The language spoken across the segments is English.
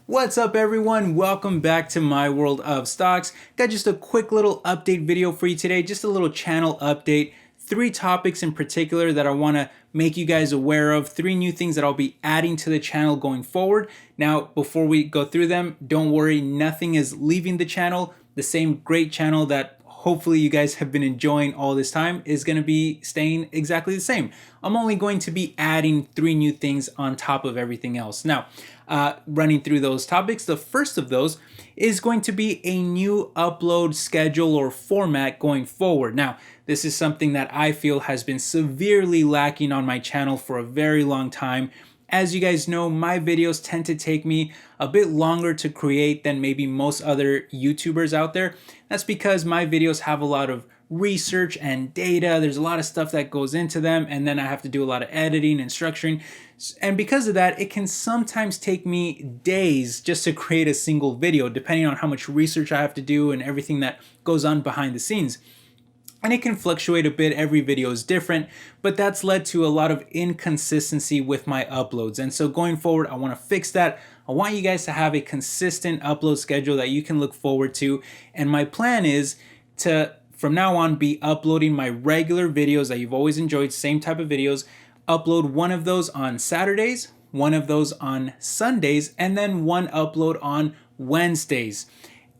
What's up everyone? Welcome back to my world of stocks. Got just a quick little update video for you today, just a little channel update. 3 topics in particular that I want to make you guys aware of, 3 new things that I'll be adding to the channel going forward. Now, before we go through them, don't worry, nothing is leaving the channel. The same great channel that hopefully you guys have been enjoying all this time is going to be staying exactly the same. I'm only going to be adding 3 new things on top of everything else. Now, running through those topics, the first of those is going to be a new upload schedule or format going forward. Now, this is something that I feel has been severely lacking on my channel for a very long time. As you guys know, my videos tend to take me a bit longer to create than maybe most other YouTubers out there. That's because my videos have a lot of research and data. There's a lot of stuff that goes into them, and then I have to do a lot of editing and structuring. And because of that, it can sometimes take me days just to create a single video, depending on how much research I have to do and everything that goes on behind the scenes. And it can fluctuate a bit, every video is different, but that's led to a lot of inconsistency with my uploads. And so going forward, I want to fix that. I want you guys to have a consistent upload schedule that you can look forward to. And my plan is to, from now on, be uploading my regular videos that you've always enjoyed, same type of videos, upload one of those on Saturdays, one of those on Sundays, and then one upload on Wednesdays.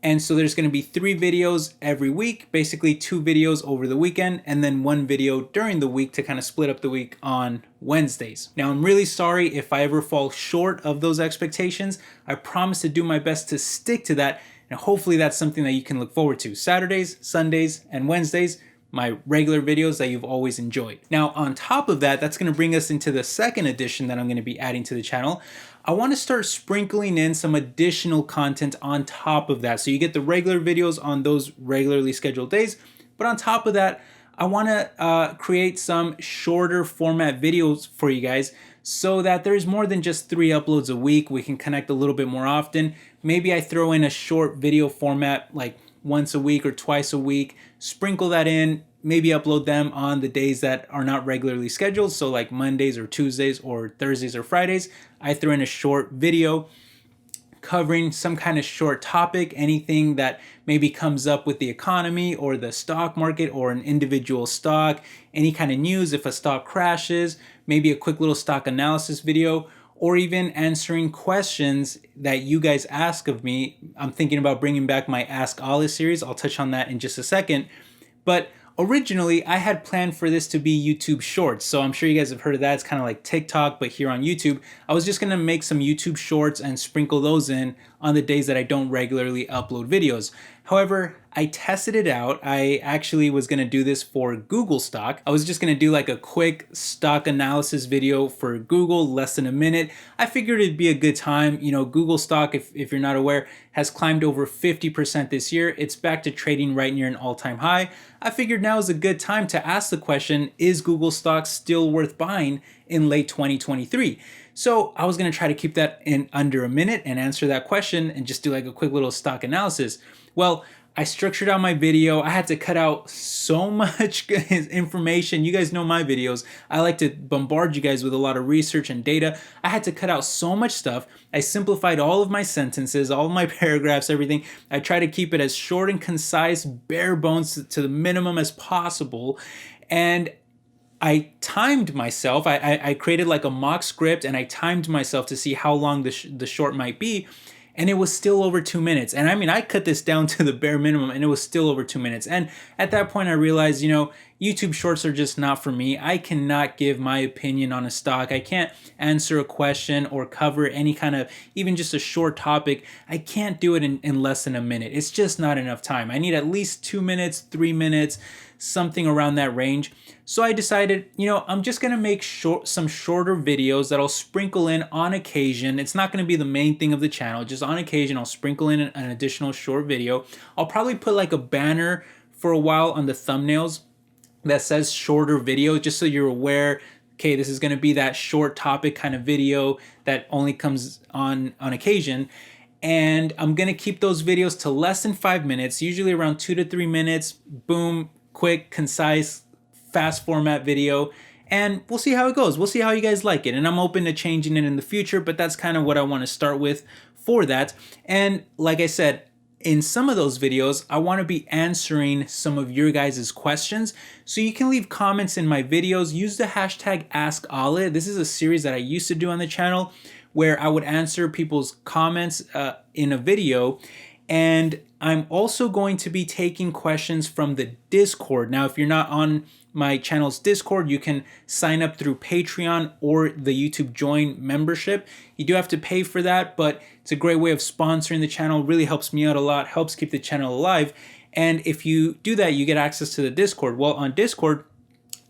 And so there's going to be 3 videos every week, basically 2 videos over the weekend, and then 1 video during the week to kind of split up the week on Wednesdays. Now, I'm really sorry if I ever fall short of those expectations. I promise to do my best to stick to that, and hopefully that's something that you can look forward to. Saturdays, Sundays, and Wednesdays, my regular videos that you've always enjoyed. Now, on top of that, that's going to bring us into the second addition that I'm going to be adding to the channel. I want to start sprinkling in some additional content on top of that. So you get the regular videos on those regularly scheduled days, but on top of that, I want to create some shorter format videos for you guys so that there's more than just 3 uploads a week. We can connect a little bit more often. Maybe I throw in a short video format like once a week or twice a week, sprinkle that in, maybe upload them on the days that are not regularly scheduled. So like Mondays or Tuesdays or Thursdays or Fridays, I throw in a short video covering some kind of short topic, anything that maybe comes up with the economy or the stock market or an individual stock, any kind of news, if a stock crashes, maybe a quick little stock analysis video, or even answering questions that you guys ask of me. I'm thinking about bringing back my Ask Ollie series. I'll touch on that in just a second. But originally, I had planned for this to be YouTube Shorts. So I'm sure you guys have heard of that. It's kind of like TikTok, but here on YouTube. I was just going to make some YouTube Shorts and sprinkle those in on the days that I don't regularly upload videos. However, I tested it out. I actually was going to do this for Google Stock. I was just going to do like a quick stock analysis video for Google, less than a minute. I figured it'd be a good time. You know, Google Stock, if you're not aware, has climbed over 50% this year. It's back to trading right near an all-time high. I figured now is a good time to ask the question, is Google Stock still worth buying in late 2023? So I was going to try to keep that in under a minute and answer that question and just do like a quick little stock analysis. Well, I structured out my video. I had to cut out so much information. You guys know my videos. I like to bombard you guys with a lot of research and data. I had to cut out so much stuff. I simplified all of my sentences, all of my paragraphs, everything. I try to keep it as short and concise, bare bones to the minimum as possible. And I timed myself. I created like a mock script and I timed myself to see how long the short might be. And it was still over 2 minutes. And I mean, I cut this down to the bare minimum and it was still over 2 minutes. And at that point I realized, you know, YouTube Shorts are just not for me. I cannot give my opinion on a stock. I can't answer a question or cover any kind of, even just a short topic. I can't do it in less than a minute. It's just not enough time. I need at least 2 minutes, 3 minutes, something around that range. So I decided, you know, I'm just going to make some shorter videos that I'll sprinkle in on occasion. It's not going to be the main thing of the channel. Just on occasion, I'll sprinkle in an additional short video. I'll probably put like a banner for a while on the thumbnails that says shorter video, just so you're aware, okay, this is going to be that short topic kind of video that only comes on occasion. And I'm going to keep those videos to less than 5 minutes, usually around 2 to 3 minutes. Boom, quick, concise, fast format video, and we'll see how it goes. We'll see how you guys like it, and I'm open to changing it in the future, but that's kind of what I want to start with for that. And like I said, in some of those videos, I want to be answering some of your guys' questions. So you can leave comments in my videos. Use the hashtag AskAle. This is a series that I used to do on the channel where I would answer people's comments in a video. And I'm also going to be taking questions from the Discord. Now, if you're not on my channel's Discord, you can sign up through Patreon or the YouTube Join membership. You do have to pay for that, but it's a great way of sponsoring the channel. Really helps me out a lot, helps keep the channel alive. And if you do that, you get access to the Discord. Well, on Discord,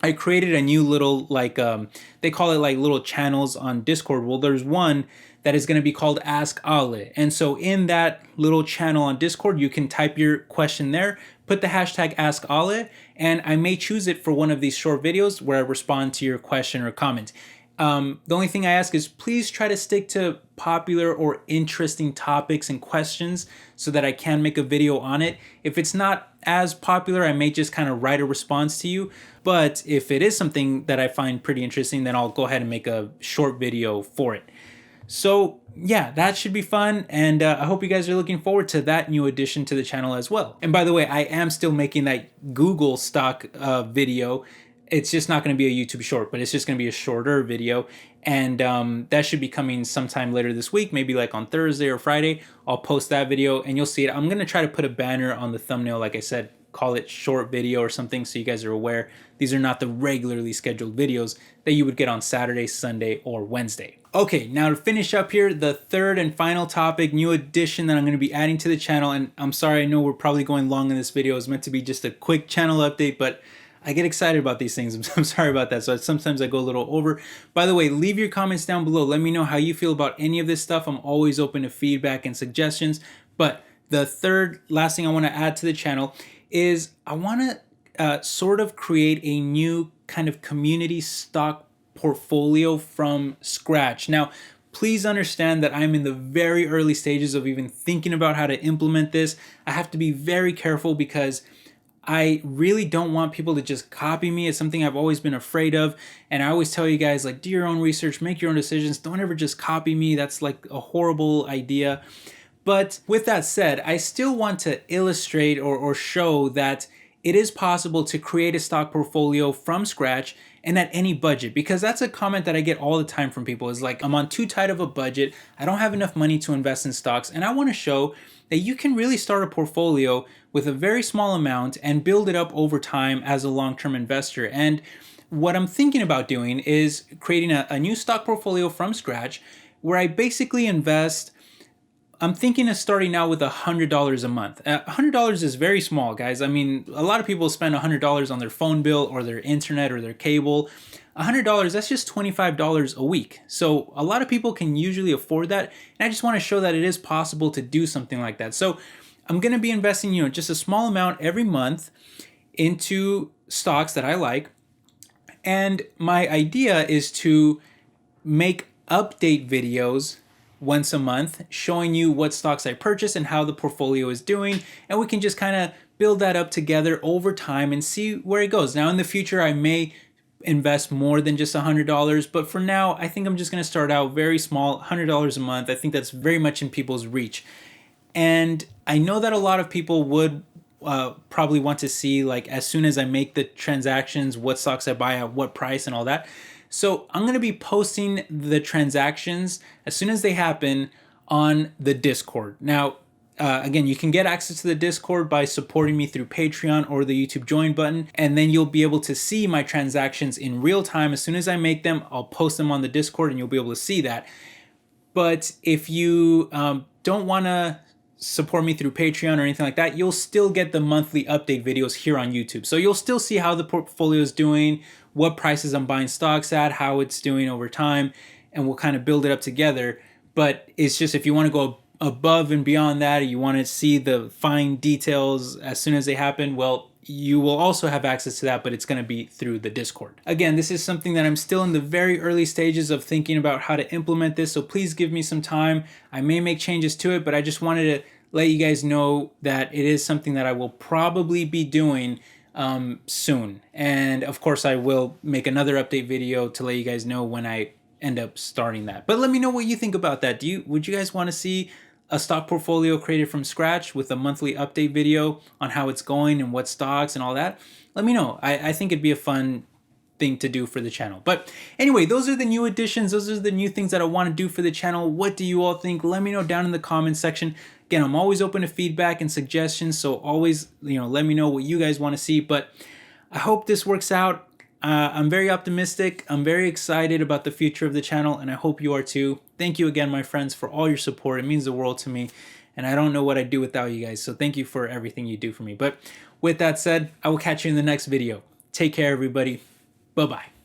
I created a new little, they call it like little channels on Discord. Well, there's one that is going to be called Ask Ale. And so in that little channel on Discord, you can type your question there, put the hashtag Ask Ale, and I may choose it for one of these short videos where I respond to your question or comment. The only thing I ask is please try to stick to popular or interesting topics and questions so that I can make a video on it. If it's not as popular, I may just kind of write a response to you. But if it is something that I find pretty interesting, then I'll go ahead and make a short video for it. So yeah, that should be fun, and I hope you guys are looking forward to that new addition to the channel as well. And by the way, I am still making that Google stock video. It's just not going to be a YouTube short, but it's just going to be a shorter video, and that should be coming sometime later this week, maybe like on Thursday or Friday. I'll post that video and you'll see it. I'm going to try to put a banner on the thumbnail, like I said, call it short video or something so you guys are aware. These are not the regularly scheduled videos that you would get on Saturday, Sunday, or Wednesday. Okay, now to finish up here, the third and final topic, new addition that I'm going to be adding to the channel. And I'm sorry, I know we're probably going long in this video. It's meant to be just a quick channel update, but I get excited about these things. I'm sorry about that. So sometimes I go a little over. By the way, leave your comments down below. Let me know how you feel about any of this stuff. I'm always open to feedback and suggestions. But the third, last thing I want to add to the channel is I want to sort of create a new kind of community stock portfolio from scratch. Now, please understand that I'm in the very early stages of even thinking about how to implement this. I have to be very careful because I really don't want people to just copy me. It's something I've always been afraid of. And I always tell you guys, like, do your own research, make your own decisions. Don't ever just copy me. That's like a horrible idea. But with that said, I still want to illustrate or show that it is possible to create a stock portfolio from scratch and at any budget, because that's a comment that I get all the time from people is like, I'm on too tight of a budget. I don't have enough money to invest in stocks. And I want to show that you can really start a portfolio with a very small amount and build it up over time as a long-term investor. And what I'm thinking about doing is creating a new stock portfolio from scratch where I basically invest. I'm thinking of starting out with $100 a month. $100 is very small, guys. I mean, a lot of people spend $100 on their phone bill or their internet or their cable. $100, that's just $25 a week. So a lot of people can usually afford that. And I just want to show that it is possible to do something like that. So I'm going to be investing, just a small amount every month into stocks that I like. And my idea is to make update videos once a month showing you what stocks I purchase and how the portfolio is doing, and we can just kind of build that up together over time and see where it goes. Now in the future I may invest more than just $100, but for now I think I'm just going to start out very small, $100 a month. I think that's very much in people's reach, and I know that a lot of people would probably want to see, like, as soon as I make the transactions, what stocks I buy at what price and all that. So I'm going to be posting the transactions as soon as they happen on the Discord. Now, again, you can get access to the Discord by supporting me through Patreon or the YouTube Join button, and then you'll be able to see my transactions in real time. As soon as I make them, I'll post them on the Discord and you'll be able to see that. But if you don't want to support me through Patreon or anything like that, you'll still get the monthly update videos here on YouTube. So you'll still see how the portfolio is doing, what prices I'm buying stocks at, how it's doing over time, and we'll kind of build it up together. But it's just, if you want to go above and beyond that, or you want to see the fine details as soon as they happen, well, you will also have access to that, but it's going to be through the Discord. Again, this is something that I'm still in the very early stages of thinking about how to implement this, so please give me some time. I may make changes to it, but I just wanted to let you guys know that it is something that I will probably be doing soon. And of course, I will make another update video to let you guys know when I end up starting that. But let me know what you think about that. Would you guys want to see a stock portfolio created from scratch with a monthly update video on how it's going and what stocks and all that, let me know. I think it'd be a fun thing to do for the channel. But anyway, those are the new additions. Those are the new things that I want to do for the channel. What do you all think? Let me know down in the comment section. Again, I'm always open to feedback and suggestions, so always, let me know what you guys want to see. But I hope this works out. I'm very optimistic. I'm very excited about the future of the channel, and I hope you are too. Thank you again, my friends, for all your support. It means the world to me, and I don't know what I'd do without you guys. So thank you for everything you do for me. But with that said, I will catch you in the next video. Take care, everybody. Bye-bye.